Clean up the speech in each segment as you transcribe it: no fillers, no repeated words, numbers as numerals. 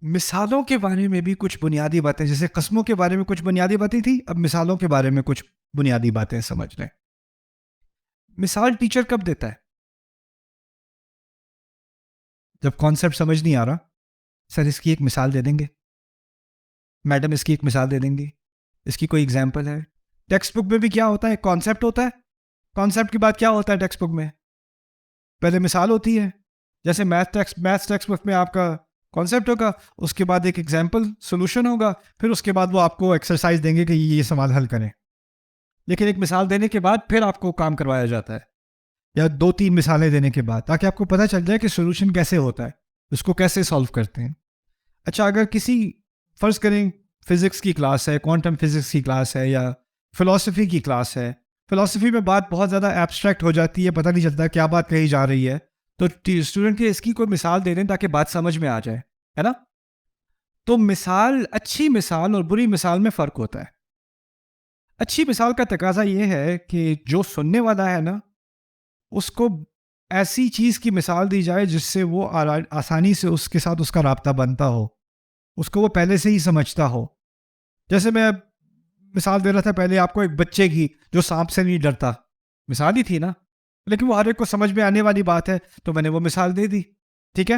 مثالوں کے بارے میں بھی کچھ بنیادی باتیں، جیسے قسموں کے بارے میں کچھ بنیادی باتیں تھیں، اب مثالوں کے بارے میں کچھ بنیادی باتیں سمجھ لیں. مثال ٹیچر کب دیتا ہے؟ جب کانسیپٹ سمجھ نہیں آ رہا. سر اس کی ایک مثال دے دیں گے، میڈم اس کی ایک مثال دے دیں گی، اس کی کوئی اگزامپل ہے. ٹیکسٹ بک میں بھی کیا ہوتا ہے؟ کانسیپٹ ہوتا ہے. کانسیپٹ کے بعد کیا ہوتا ہے ٹیکسٹ بک میں؟ پہلے مثال ہوتی ہے. جیسے میتھس ٹیکسٹ بک میں آپ کا کانسیپٹ ہوگا، اس کے بعد ایک ایگزامپل سولوشن ہوگا، پھر اس کے بعد وہ آپ کو ایکسرسائز دیں گے کہ یہ سوال حل کریں. لیکن ایک مثال دینے کے بعد پھر آپ کو کام کروایا جاتا ہے، یا 2-3 مثالیں دینے کے بعد، تاکہ آپ کو پتہ چل جائے کہ سولوشن کیسے ہوتا ہے، اس کو کیسے سالو کرتے ہیں. اچھا، اگر کسی فرض کریں فزکس کی کلاس ہے، کوانٹم فزکس کی کلاس ہے، یا فلاسفی کی کلاس ہے. فلاسفی میں بات بہت زیادہ ایبسٹریکٹ ہو جاتی ہے، پتہ نہیں چلتا کیا بات کہی جا رہی ہے، تو اسٹوڈنٹ کے اس کی کوئی مثال دے دیں تاکہ بات سمجھ میں آ جائے، ہے نا. تو مثال، اچھی مثال اور بری مثال میں فرق ہوتا ہے. اچھی مثال کا تقاضا یہ ہے کہ جو سننے والا ہے نا، اس کو ایسی چیز کی مثال دی جائے جس سے وہ آسانی سے اس کے ساتھ اس کا رابطہ بنتا ہو، اس کو وہ پہلے سے ہی سمجھتا ہو. جیسے میں مثال دے رہا تھا پہلے آپ کو ایک بچے کی جو سانپ سے نہیں ڈرتا، مثال ہی تھی نا، لیکن وہ ہر ایک کو سمجھ میں آنے والی بات ہے تو میں نے وہ مثال دے دی. ٹھیک ہے.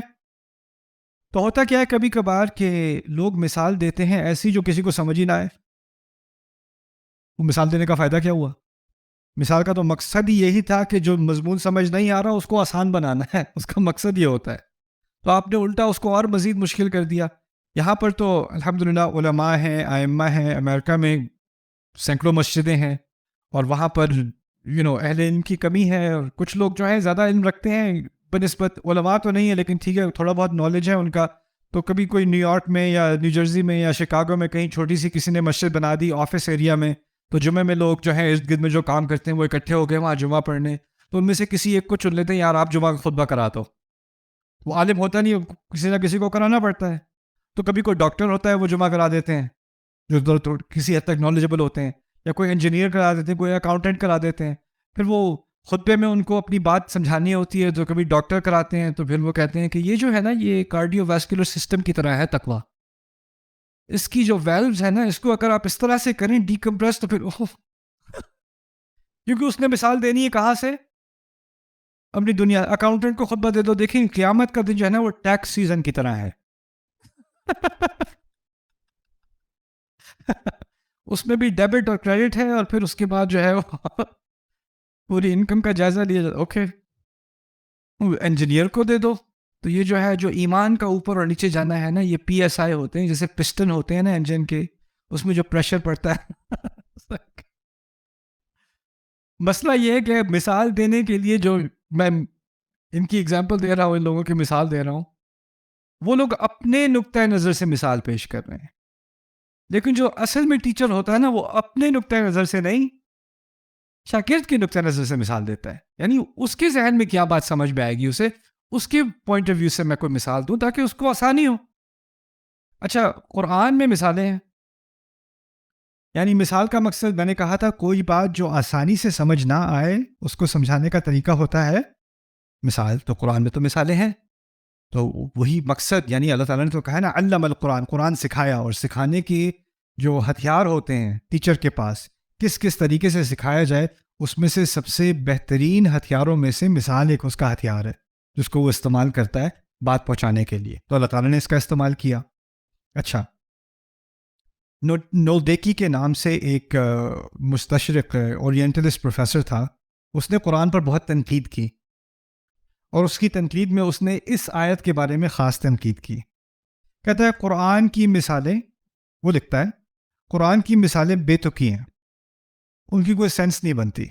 تو ہوتا کیا ہے کبھی کبھار کہ لوگ مثال دیتے ہیں ایسی جو کسی کو سمجھ ہی نہ آئے. وہ مثال دینے کا فائدہ کیا ہوا؟ مثال کا تو مقصد ہی یہی تھا کہ جو مضمون سمجھ نہیں آ رہا اس کو آسان بنانا ہے، اس کا مقصد یہ ہوتا ہے. تو آپ نے الٹا اس کو اور مزید مشکل کر دیا. یہاں پر تو الحمدللہ علماء ہیں، ائمہ ہیں، امریکہ میں سینکڑوں مسجدیں ہیں، اور وہاں پر اہل علم کی کمی ہے، اور کچھ لوگ جو ہیں زیادہ علم رکھتے ہیں بنسبت علماء تو نہیں ہے، لیکن ٹھیک ہے تھوڑا بہت نالج ہے ان کا. تو کبھی کوئی نیو یارک میں یا نیو جرسی میں یا شکاگو میں کہیں چھوٹی سی کسی نے مسجد بنا دی آفس ایریا میں، تو جمعے میں لوگ جو ہیں ارد گرد میں جو کام کرتے ہیں وہ اکٹھے ہو گئے وہاں جمعہ پڑھنے. تو ان میں سے کسی ایک کو چن لیتے ہیں، یار آپ جمعہ کا خطبہ کرا دو. وہ عالم ہوتا نہیں، کسی نہ کسی کو کرانا پڑتا ہے. تو کبھی کوئی ڈاکٹر ہوتا ہے وہ جمعہ کرا دیتے ہیں جو کسی حد تک نالجبل ہوتے ہیں، یا کوئی انجینئر کرا دیتے ہیں، کوئی اکاؤنٹنٹ کرا دیتے ہیں. پھر وہ خطبے میں ان کو اپنی بات سمجھانی ہوتی ہے، تو کبھی ڈاکٹر کراتے ہیں، تو پھر وہ کہتے ہیں کہ یہ جو ہے نا یہ کارڈیو واسکولر سسٹم کی طرح ہے تقویٰ، اس کی جو ویلوز ہے نا اس کو اگر آپ اس طرح سے کریں ڈیکمپریس، تو پھر کیونکہ اس نے مثال دینی ہے کہاں سے؟ اپنی دنیا. اکاؤنٹنٹ کو خطبہ دے دو، دیکھیں قیامت کا دن جو ہے نا وہ ٹیکس سیزن کی طرح ہے. اس میں بھی ڈیبٹ اور کریڈٹ ہے، اور پھر اس کے بعد جو ہے وہ پوری انکم کا جائزہ لیا جاتا. اوکے، انجینئر کو دے دو، تو یہ جو ہے جو ایمان کا اوپر اور نیچے جانا ہے نا، یہ پی ایس آئی ہوتے ہیں، جیسے پسٹن ہوتے ہیں نا انجن کے، اس میں جو پریشر پڑتا ہے. مسئلہ یہ ہے کہ مثال دینے کے لیے جو میں ان کی اگزامپل دے رہا ہوں، ان لوگوں کی مثال دے رہا ہوں، وہ لوگ اپنے نقطۂ نظر سے مثال پیش کر رہے ہیں. لیکن جو اصل میں ٹیچر ہوتا ہے نا، وہ اپنے نقطۂ نظر سے نہیں، شاگرد کے نقطۂ نظر سے مثال دیتا ہے. یعنی اس کے ذہن میں کیا بات سمجھ میں آئے گی اسے، اس کے پوائنٹ آف ویو سے میں کوئی مثال دوں تاکہ اس کو آسانی ہو. اچھا، قرآن میں مثالیں ہیں. یعنی مثال کا مقصد میں نے کہا تھا کوئی بات جو آسانی سے سمجھ نہ آئے اس کو سمجھانے کا طریقہ ہوتا ہے مثال. تو قرآن میں تو مثالیں ہیں. تو وہی مقصد، یعنی اللہ تعالیٰ نے تو کہا نا علم القرآن، قرآن سکھایا، اور سکھانے کے جو ہتھیار ہوتے ہیں ٹیچر کے پاس کس کس طریقے سے سکھایا جائے، اس میں سے سب سے بہترین ہتھیاروں میں سے مثال ایک اس کا ہتھیار ہے جس کو وہ استعمال کرتا ہے بات پہنچانے کے لیے. تو اللہ تعالیٰ نے اس کا استعمال کیا. اچھا، نولدیکی کے نام سے ایک مستشرق اورینٹلسٹ پروفیسر تھا. اس نے قرآن پر بہت تنقید کی، اور اس کی تنقید میں اس نے اس آیت کے بارے میں خاص تنقید کی. کہتا ہے قرآن کی مثالیں، وہ لکھتا ہے قرآن کی مثالیں بے تکی ہیں، ان کی کوئی سینس نہیں بنتی،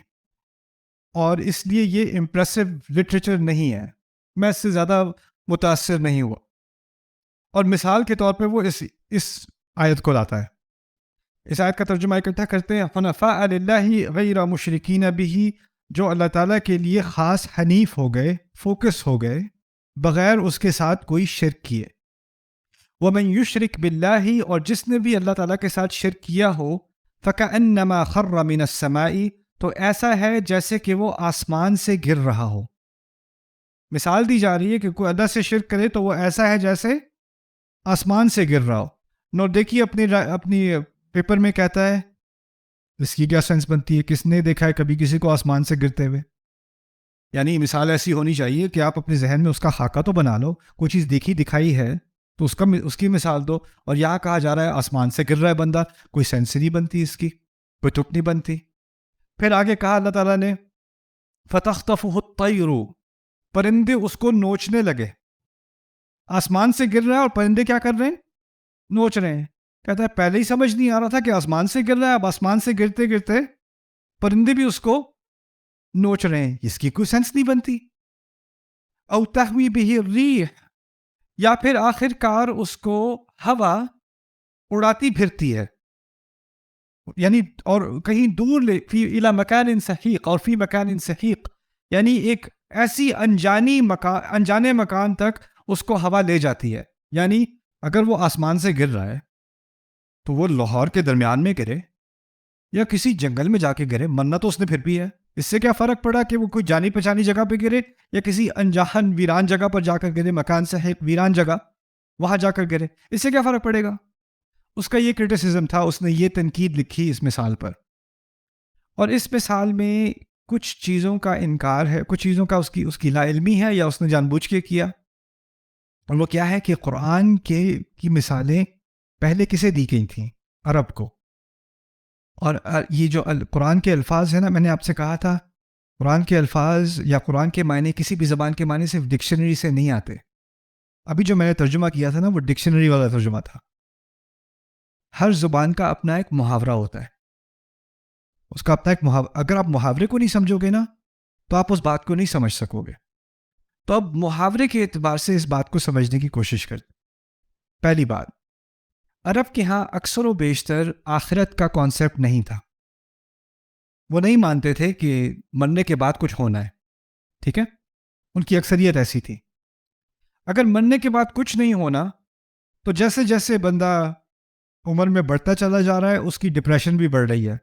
اور اس لیے یہ امپریسو لٹریچر نہیں ہے، میں اس سے زیادہ متاثر نہیں ہوا. اور مثال کے طور پہ وہ اس آیت کو لاتا ہے. اس آیت کا ترجمہ اکٹھا کرتے ہیں، حنفاء للہ غیر مشرکین بہ، جو اللہ تعالیٰ کے لیے خاص حنیف ہو گئے، فوکس ہو گئے، بغیر اس کے ساتھ کوئی شرک کیے. ومن یشرک باللہ، اور جس نے بھی اللہ تعالیٰ کے ساتھ شرک کیا ہو، فکأنما خر من السماء، تو ایسا ہے جیسے کہ وہ آسمان سے گر رہا ہو. مثال دی جا رہی ہے کہ کوئی اللہ سے شرک کرے تو وہ ایسا ہے جیسے آسمان سے گر رہا ہو. نو دیکھیے اپنی پیپر میں کہتا ہے اس کی کیا سینس بنتی ہے؟ کس نے دیکھا ہے کبھی کسی کو آسمان سے گرتے ہوئے؟ یعنی مثال ایسی ہونی چاہیے کہ آپ اپنے ذہن میں اس کا خاکہ تو بنا لو. کوئی چیز دیکھی دکھائی ہے تو اس کی مثال دو. اور یہاں کہا جا رہا ہے آسمان سے گر رہا ہے بندہ، کوئی سینس نہیں بنتی اس کی، کوئی تک نہیں بنتی. پھر آگے کہا اللہ تعالیٰ نے فَتَخْطَفُهُ الطَّيْرُ، پرندے اس کو نوچنے لگے. آسمان سے گر رہا ہے اور پرندے کیا کر رہے ہیں؟ نوچ رہے ہیں. کہتا ہے پہلے ہی سمجھ نہیں آ رہا تھا کہ آسمان سے گر رہا ہے، اب آسمان سے گرتے گرتے پرندے بھی اس کو نوچ رہے ہیں. اس کی کوئی سینس نہیں بنتی. او تہوی بہ الریح، یا پھر آخر کار اس کو ہوا اڑاتی پھرتی ہے، یعنی اور کہیں دور فی الی مکان سحیق، اور فی مکان سحیق یعنی ایک ایسی انجانے مکان تک اس کو ہوا لے جاتی ہے. یعنی اگر وہ آسمان سے گر رہا ہے تو وہ لاہور کے درمیان میں گرے یا کسی جنگل میں جا کے گرے، مرنا تو اس نے پھر بھی ہے. اس سے کیا فرق پڑا کہ وہ کوئی جانی پہچانی جگہ پہ گرے یا کسی انجان ویران جگہ پر جا کر گرے؟ مکان سے ہے ویران جگہ، وہاں جا کر گرے، اس سے کیا فرق پڑے گا؟ اس کا یہ کرٹیسزم تھا، اس نے یہ تنقید لکھی اس مثال پر. اور اس مثال میں کچھ چیزوں کا انکار ہے، کچھ چیزوں کا اس کی لا علمی ہے یا اس نے جان بوجھ کے کیا. اور وہ کیا ہے کہ قرآن کی مثالیں پہلے کسے دی گئی تھیں؟ عرب کو. اور یہ جو قرآن کے الفاظ ہیں نا، میں نے آپ سے کہا تھا قرآن کے الفاظ یا قرآن کے معنی کسی بھی زبان کے معنی صرف ڈکشنری سے نہیں آتے. ابھی جو میں نے ترجمہ کیا تھا نا وہ ڈکشنری والا ترجمہ تھا. ہر زبان کا اپنا ایک محاورہ ہوتا ہے، اس کا اپنا ایک محاورہ. اگر آپ محاورے کو نہیں سمجھو گے نا تو آپ اس بات کو نہیں سمجھ سکو گے. تو اب محاورے کے اعتبار سے اس بات کو سمجھنے کی کوشش کرتے. پہلی بات، عرب کے ہاں اکثر و بیشتر آخرت کا کانسیپٹ نہیں تھا. وہ نہیں مانتے تھے کہ مرنے کے بعد کچھ ہونا ہے. ٹھیک ہے، ان کی اکثریت ایسی تھی. اگر مرنے کے بعد کچھ نہیں ہونا تو جیسے جیسے بندہ عمر میں بڑھتا چلا جا رہا ہے اس کی ڈپریشن بھی بڑھ رہی ہے،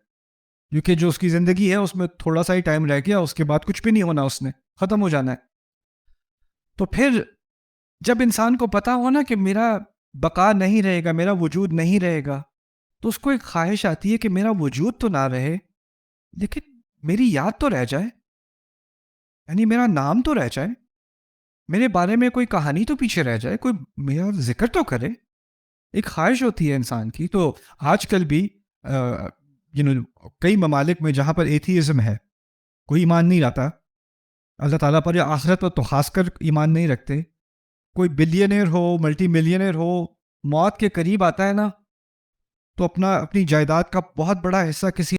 کیونکہ جو اس کی زندگی ہے اس میں تھوڑا سا ہی ٹائم رہ گیا، اس کے بعد کچھ بھی نہیں ہونا، اس نے ختم ہو جانا ہے. تو پھر جب انسان کو پتا ہو نا کہ میرا بقا نہیں رہے گا، میرا وجود نہیں رہے گا، تو اس کو ایک خواہش آتی ہے کہ میرا وجود تو نہ رہے لیکن میری یاد تو رہ جائے، یعنی میرا نام تو رہ جائے، میرے بارے میں کوئی کہانی تو پیچھے رہ جائے، کوئی میرا ذکر تو کرے. ایک خواہش ہوتی ہے انسان کی. تو آج کل بھی کئی ممالک میں جہاں پر ایتھیزم ہے، کوئی ایمان نہیں لاتا اللہ تعالیٰ پر یا آخرت پر، تو خاص کر ایمان نہیں رکھتے. کوئی بلینئر ہو، ملٹی ملینئر ہو، موت کے قریب آتا ہے نا تو اپنی جائیداد کا بہت بڑا حصہ کسی